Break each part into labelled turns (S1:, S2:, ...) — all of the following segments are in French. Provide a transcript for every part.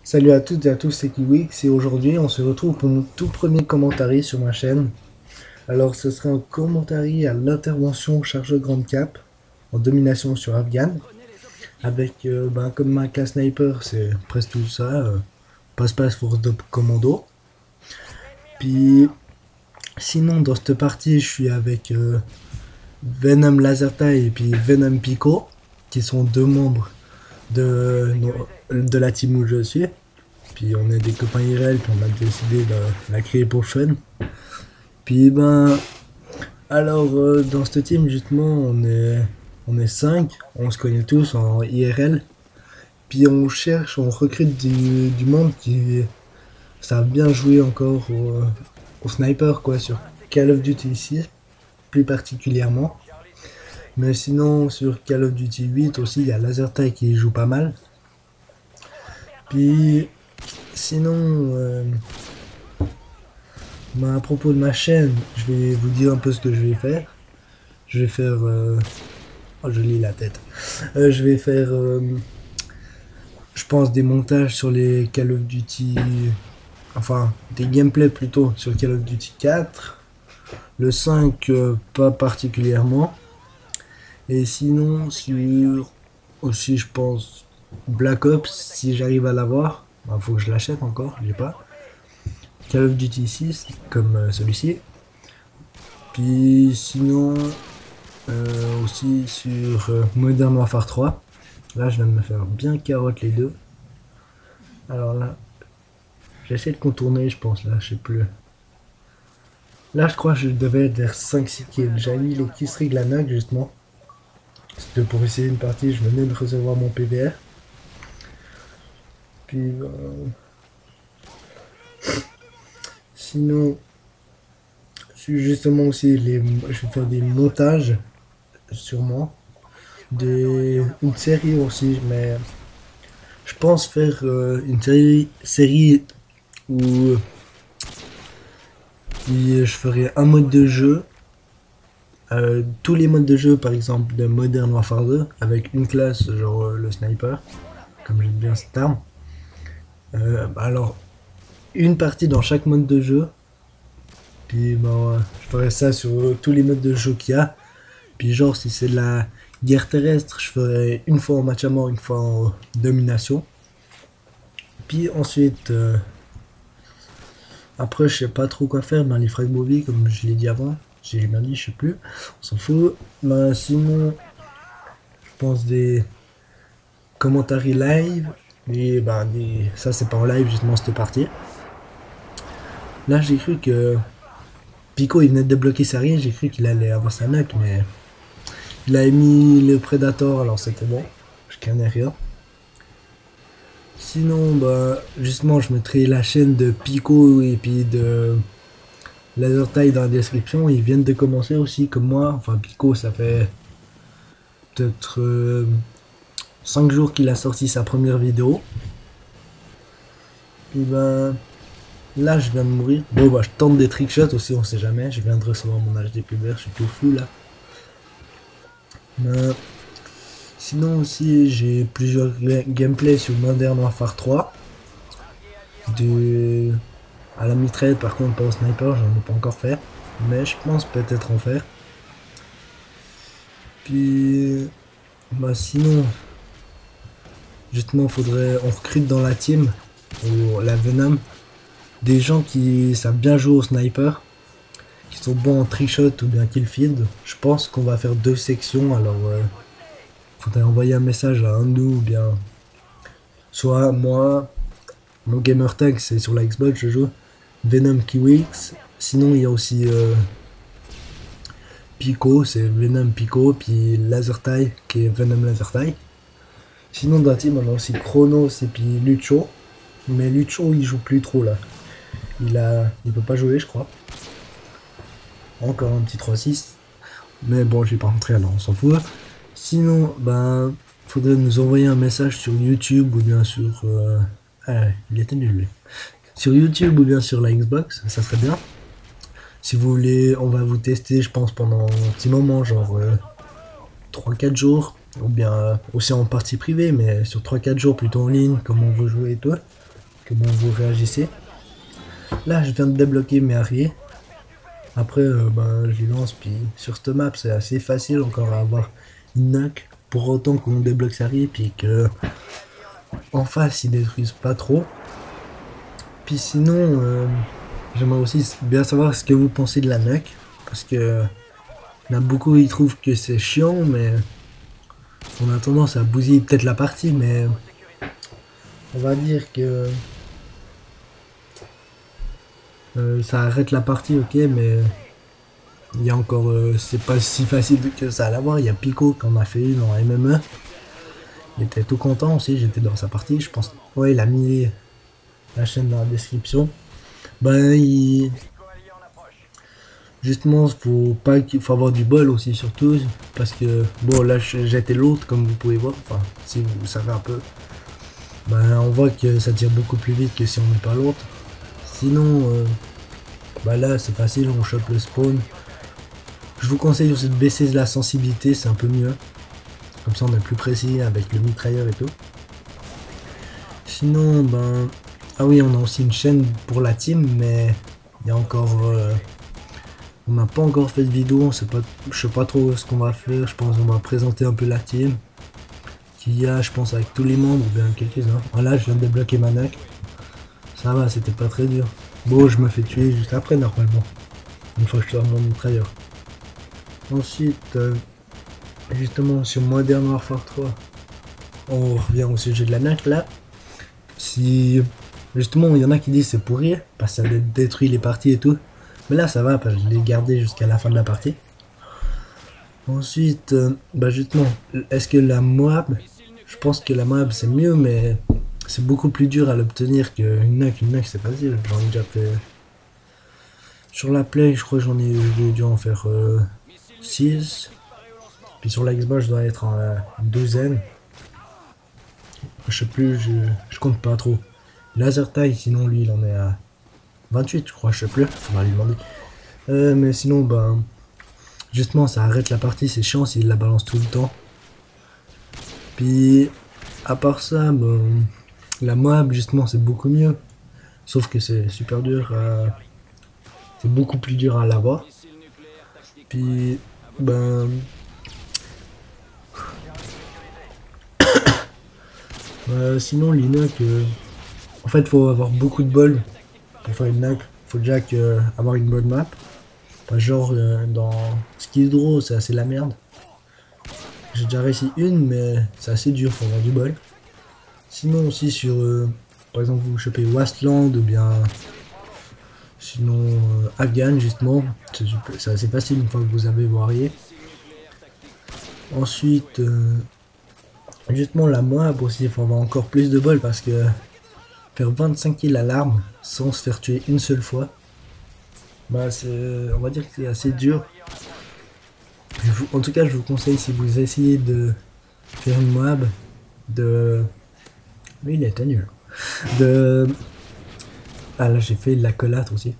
S1: Salut à toutes et à tous, c'est Kiwix et aujourd'hui on se retrouve pour mon tout premier commentaire sur ma chaîne. Alors ce serait un commentaire à l'intervention chargeur grande cap en domination sur Afghan. Avec comme ma classe sniper c'est presque tout ça, passe-passe force de commando. Puis sinon dans cette partie je suis avec Venom Lasertie et puis Venom Pico qui sont deux membres de la team où je suis. Puis on est des copains IRL, puis on a décidé de la créer pour le fun. Puis alors dans cette team justement on est 5, on se connaît tous en IRL. Puis on recrute du monde qui savent bien jouer encore au sniper quoi, sur Call of Duty 6 plus particulièrement. Mais sinon sur Call of Duty 8 aussi il y a Lasertag qui joue pas mal. Puis sinon, à propos de ma chaîne, je vais vous dire un peu ce que je vais faire. Je vais faire... oh, je lis la tête. Je vais faire, je pense, des montages sur les Call of Duty... Enfin, des gameplays plutôt sur Call of Duty 4. Le 5, pas particulièrement. Et sinon, sur... Aussi, je pense, Black Ops, si j'arrive à l'avoir. Bah, faut que je l'achète encore, j'ai pas. Call of Duty 6, comme celui-ci. Puis sinon, aussi sur Modern Warfare 3. Là, je viens de me faire bien carotte les deux. Alors là, j'essaie de contourner, je pense, là, je sais plus. Là, je crois que je devais être vers 5-6 kills. J'avais mis les kills Riglanac, justement. C'était pour essayer une partie, je venais de recevoir mon PVR. Puis, sinon, justement aussi, je vais faire des montages, sûrement. Une série aussi, mais je pense faire une série où je ferai un mode de jeu. Tous les modes de jeu, par exemple, de Modern Warfare 2, avec une classe, genre le sniper, comme j'aime bien cette arme. Alors, une partie dans chaque mode de jeu. Puis je ferai ça sur tous les modes de jeu qu'il y a. Puis genre si c'est de la guerre terrestre, je ferai une fois en match à mort, une fois en domination. Puis ensuite, après je sais pas trop quoi faire, les frag movie comme je l'ai dit avant. J'ai bien dit, je sais plus, on s'en fout. Sinon, je pense des commentaires live. Et ça c'est pas en live justement cette partie. Là j'ai cru que Pico il venait de débloquer sa rire, j'ai cru qu'il allait avoir sa knock, mais il a mis le Predator, alors c'était bon, je connais rien. Sinon, justement, je mettrai la chaîne de Pico et puis de Lasertag dans la description. Ils viennent de commencer aussi, comme moi. Enfin, Pico, ça fait peut-être 5 jours qu'il a sorti sa première vidéo. Puis là, je viens de mourir. Bon, je tente des trickshots aussi, on sait jamais. Je viens de recevoir mon HD vert, je suis tout fou là. Sinon aussi, j'ai plusieurs gameplays sur Modern Warfare 3. À la mitraillette, par contre, pas au sniper, j'en ai pas encore fait. Mais je pense peut-être en faire. Puis, sinon, justement, on recrute dans la team, ou la Venom, des gens qui savent bien jouer au sniper, qui sont bons en trickshot ou bien kill field. Je pense qu'on va faire 2 sections, alors faudrait envoyer un message à un de nous ou bien soit moi, mon gamer tag c'est sur la Xbox, je joue Venom Kiwix. Sinon il y a aussi Pico, c'est Venom Pico, puis Lasertag qui est Venom Lasertag. Sinon dans la team on a aussi Chronos et puis Lucho, mais Lucho il joue plus trop là. Il peut pas jouer je crois. Encore un petit 3-6. Mais bon je vais pas rentrer alors on s'en fout. Sinon, faudrait nous envoyer un message sur YouTube ou bien sur... il était nul. Sur YouTube ou bien sur la Xbox, ça serait bien. Si vous voulez, on va vous tester, je pense, pendant un petit moment, genre 3-4 jours. ou bien aussi en partie privée, mais sur 3-4 jours plutôt en ligne, comment vous jouez et tout, comment vous réagissez. Là, je viens de débloquer mes arriers. Après, ben, je les lance, puis sur cette map, c'est assez facile encore à avoir une knock, pour autant qu'on débloque sa arrière, puis que en face, ils détruisent pas trop. Puis sinon, j'aimerais aussi bien savoir ce que vous pensez de la knock, parce que il y en a beaucoup, ils trouvent que c'est chiant, mais on a tendance à bousiller peut-être la partie, mais on va dire que ça arrête la partie, ok, mais il y a encore, c'est pas si facile que ça à l'avoir. Il y a Pico qui en a fait une en MME. Il était tout content aussi, j'étais dans sa partie, je pense. Ouais, il a mis la chaîne dans la description. Ben, justement, faut avoir du bol aussi, surtout. Parce que, bon, là, j'étais l'autre, comme vous pouvez voir. Enfin, si vous savez un peu. Ben, on voit que ça tire beaucoup plus vite que si on n'est pas l'autre. Sinon, bah là, c'est facile, on chope le spawn. Je vous conseille aussi de baisser la sensibilité, c'est un peu mieux. Comme ça, on est plus précis avec le mitrailleur et tout. Sinon, ben... Ah oui, on a aussi une chaîne pour la team, mais il y a encore... on n'a pas encore fait de vidéo, je sais pas trop ce qu'on va faire. Je pense qu'on va présenter un peu la team. Qu'il y a, je pense, avec tous les membres, ou bien quelques-uns. Voilà, je viens de débloquer ma knock. Ça va, c'était pas très dur. Bon, je me fais tuer juste après, normalement. Une fois que je sors mon mitrailleur. Ensuite, justement, sur Modern Warfare 3, on revient au sujet de la knock, là. Si... Justement, il y en a qui disent c'est pourri, parce que ça détruit les parties et tout. Mais là, ça va, parce que je l'ai gardé jusqu'à la fin de la partie. Ensuite, bah justement, est-ce que la Moab, je pense que la Moab c'est mieux, mais c'est beaucoup plus dur à l'obtenir qu'une knock. Une knock c'est facile, j'en ai déjà fait. Sur la Play, je crois que j'ai dû en faire 6. Puis sur la Xbox, je dois être en une douzaine. Je sais plus, je compte pas trop. Laser Tag, sinon lui il en est à 28, je crois, je sais plus, faudra lui demander. Mais sinon, ben, justement, ça arrête la partie, c'est chiant s'il la balance tout le temps. Puis, à part ça, ben, la Moab, justement, c'est beaucoup mieux. Sauf que c'est super dur, c'est beaucoup plus dur à l'avoir. Puis, ben, sinon, l'inoc, en fait, faut avoir beaucoup de bol pour faire une knock. Faut déjà avoir une bonne map. Pas genre dans Skid Row, c'est assez la merde. J'ai déjà réussi une, mais c'est assez dur, faut avoir du bol. Sinon aussi sur, par exemple, vous chopez Wasteland ou bien sinon Afghan justement, c'est assez facile une fois que vous avez vos arrières. Ensuite, justement la Moab aussi, il faut avoir encore plus de bol parce que faire 25 kills à l'arme sans se faire tuer une seule fois, bah on va dire que c'est assez dur. En tout cas, je vous conseille, si vous essayez de faire une Moab, lui il était nul. Ah là j'ai fait de la collate aussi.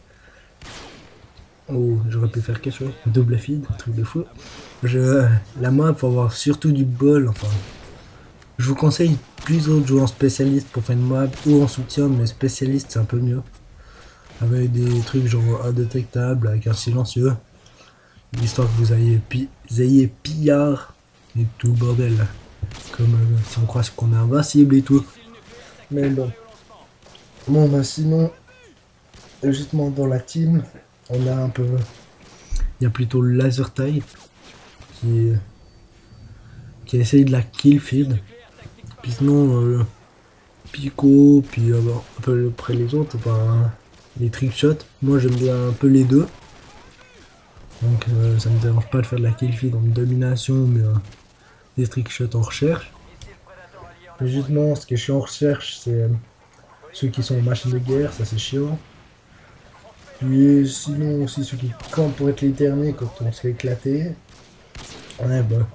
S1: Oh, j'aurais pu faire quelque chose. Double feed, truc de fou. La Moab, faut avoir surtout du bol, enfin. Je vous conseille plutôt de jouer en spécialiste pour faire une Moab ou en soutien, mais spécialiste c'est un peu mieux. Avec des trucs genre indétectables, avec un silencieux. Histoire que vous ayez pillard et tout le bordel. Comme si on croit qu'on est invincible et tout. Mais bon. Bon bah sinon, justement dans la team, on a un peu... Il y a plutôt le Laser Type qui essaye de la kill feed. Puis sinon, Pico, puis à peu près les autres, enfin, les trickshots. Moi j'aime bien un peu les deux. Donc ça me dérange pas de faire de la kill feed en domination, mais des trickshots en recherche. Mais justement, ce que je suis en recherche, c'est ceux qui sont en machine de guerre, ça c'est chiant. Puis sinon aussi ceux qui campent pour être l'éternel quand on se fait éclater. Ouais bah,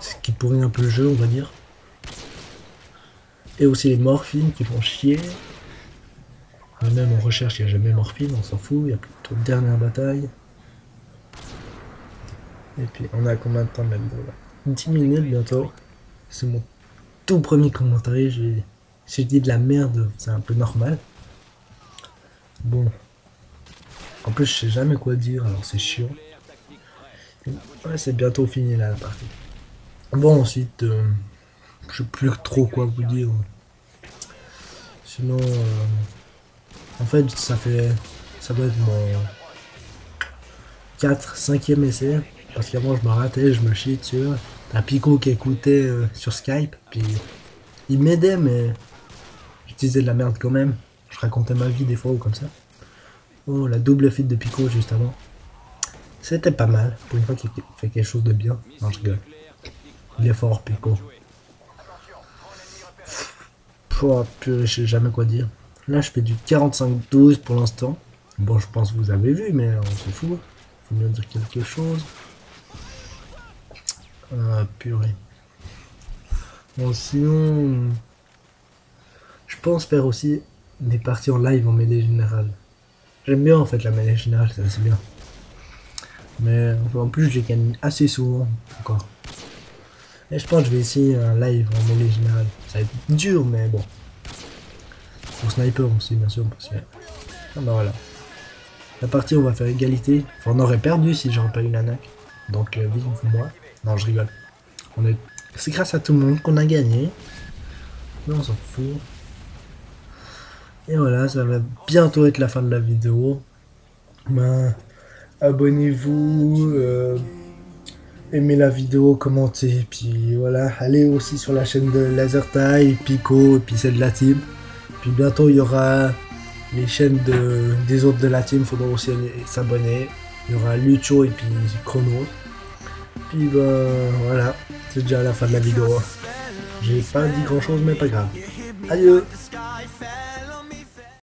S1: c'est ce qui pourrit un peu le jeu on va dire. Et aussi les morphines qui font chier. Mais même en recherche il n'y a jamais morphine, on s'en fout, il y a plutôt dernière bataille. Et puis on a combien de temps même là? 10 minutes bientôt. C'est mon tout premier commentaire. J'ai dit de la merde, c'est un peu normal. Bon. En plus, je sais jamais quoi dire, alors c'est chiant. Ouais, c'est bientôt fini là la partie. Bon, ensuite, je sais plus trop quoi vous dire. Sinon, en fait, ça doit être mon 5e essai. Parce qu'avant, je me ratais, je me chie dessus. T'as Pico qui écoutait sur Skype, puis il m'aidait, mais je disais de la merde quand même. Je racontais ma vie des fois ou comme ça. Oh, la double feat de Pico juste avant. C'était pas mal, pour une fois qu'il fait quelque chose de bien. Non, je rigole. Il est fort, Pico. Oh, purée, je sais jamais quoi dire. Là, je fais du 45-12 pour l'instant. Bon, je pense que vous avez vu, mais on s'en fout. Faut bien dire quelque chose. Ah, purée. Bon, sinon... Je pense faire aussi des parties en live en mêlée générale. J'aime bien en fait la mêlée générale, c'est assez bien. Mais en plus, je les gagne assez souvent encore. Et je pense que je vais essayer un live en mêlée générale. Ça va être dur, mais bon. Pour sniper aussi, bien sûr. Parce que... Ah bah voilà. La partie, on va faire égalité. Enfin, on aurait perdu si j'aurais pas eu la nac. Donc, vive moi. Non, je rigole. C'est grâce à tout le monde qu'on a gagné. Mais on s'en fout. Et voilà, ça va bientôt être la fin de la vidéo. Ben, abonnez-vous, aimez la vidéo, commentez, puis voilà, allez aussi sur la chaîne de Lasertime, Pico, et puis celle de la team. Puis bientôt il y aura les chaînes des autres de la team, faudra aussi aller s'abonner. Il y aura Lucho et puis Chrono. Puis ben voilà, c'est déjà la fin de la vidéo. J'ai pas dit grand chose mais pas grave. Adieu.